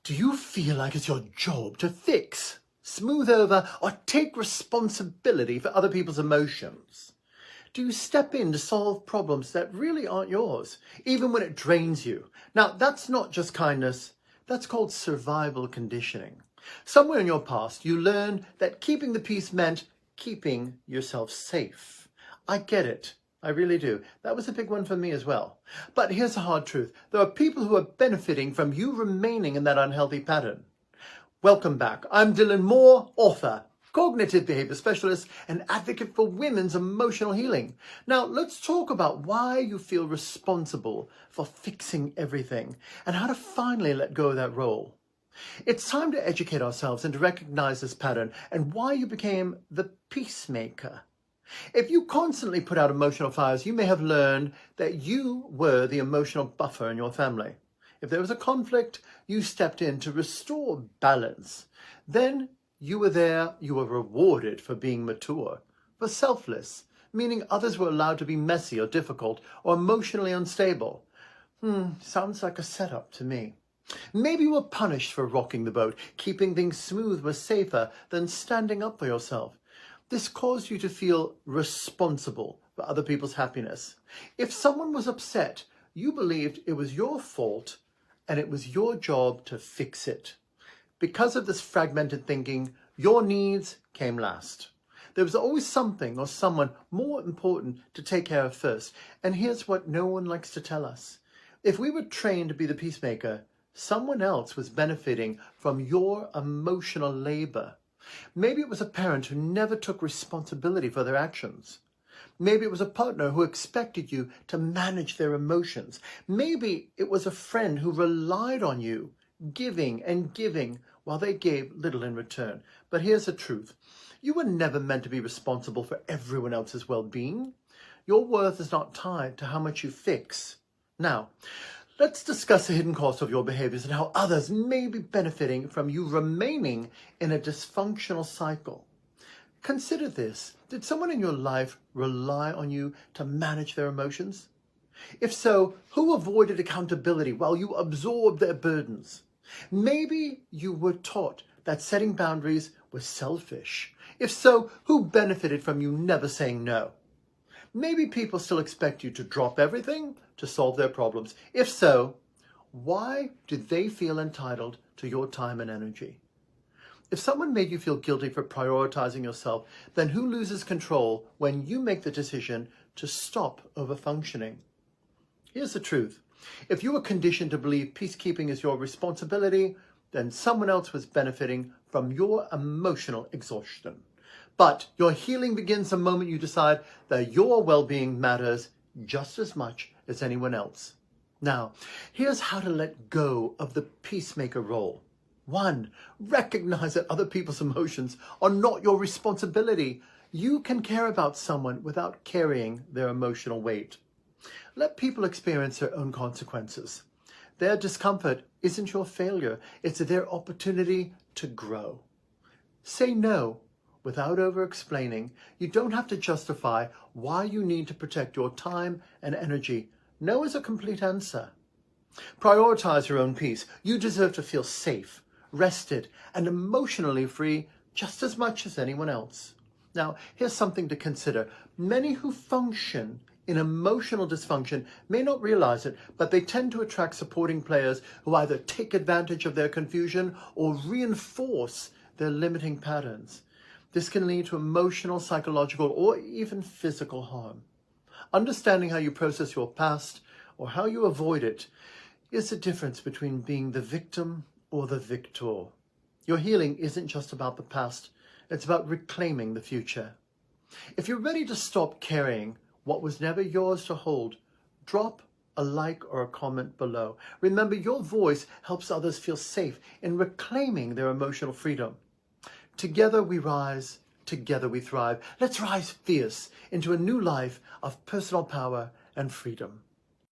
Do you feel like it's your job to fix, smooth over, or take responsibility for other people's emotions? Do you step in to solve problems that really aren't yours, even when it drains you? Now, that's not just kindness, that's called survival conditioning. Somewhere in your past, you learned that keeping the peace meant keeping yourself safe. I get it. I really do. That was a big one for me as well. But here's the hard truth. There are people who are benefiting from you remaining in that unhealthy pattern. Welcome back. I'm Dylan Moore, author, cognitive behavior specialist, and advocate for women's emotional healing. Now, let's talk about why you feel responsible for fixing everything and how to finally let go of that role. It's time to educate ourselves and to recognize this pattern and why you became the peacemaker. If you constantly put out emotional fires, you may have learned that you were the emotional buffer in your family. If there was a conflict, you stepped in to restore balance. Then you were there, you were rewarded for being mature, for selfless, meaning others were allowed to be messy or difficult or emotionally unstable. Sounds like a setup to me. Maybe you were punished for rocking the boat. Keeping things smooth was safer than standing up for yourself. This caused you to feel responsible for other people's happiness. If someone was upset, you believed it was your fault and it was your job to fix it. Because of this fragmented thinking, your needs came last. There was always something or someone more important to take care of first. And here's what no one likes to tell us. If we were trained to be the peacemaker, someone else was benefiting from your emotional labor. Maybe it was a parent who never took responsibility for their actions. Maybe it was a partner who expected you to manage their emotions. Maybe it was a friend who relied on you, giving and giving while they gave little in return. But here's the truth. You were never meant to be responsible for everyone else's well-being. Your worth is not tied to how much you fix. Now, let's discuss the hidden cost of your behaviors and how others may be benefiting from you remaining in a dysfunctional cycle. Consider this. Did someone in your life rely on you to manage their emotions? If so, who avoided accountability while you absorbed their burdens? Maybe you were taught that setting boundaries was selfish. If so, who benefited from you never saying no? Maybe people still expect you to drop everything to solve their problems. If so, why do they feel entitled to your time and energy? If someone made you feel guilty for prioritizing yourself, then who loses control when you make the decision to stop overfunctioning? Here's the truth. If you were conditioned to believe peacekeeping is your responsibility, then someone else was benefiting from your emotional exhaustion. But your healing begins the moment you decide that your well-being matters just as much as anyone else. Now, here's how to let go of the peacemaker role. 1, recognize that other people's emotions are not your responsibility. You can care about someone without carrying their emotional weight. Let people experience their own consequences. Their discomfort isn't your failure. It's their opportunity to grow. Say no without over-explaining. You don't have to justify why you need to protect your time and energy. No is a complete answer. Prioritize your own peace. You deserve to feel safe, rested, and emotionally free just as much as anyone else. Now, here's something to consider. Many who function in emotional dysfunction may not realize it, but they tend to attract supporting players who either take advantage of their confusion or reinforce their limiting patterns. This can lead to emotional, psychological, or even physical harm. Understanding how you process your past or how you avoid it is the difference between being the victim or the victor. Your healing isn't just about the past, it's about reclaiming the future. If you're ready to stop carrying what was never yours to hold, drop a like or a comment below. Remember, your voice helps others feel safe in reclaiming their emotional freedom. Together we rise, together we thrive. Let's rise fierce into a new life of personal power and freedom.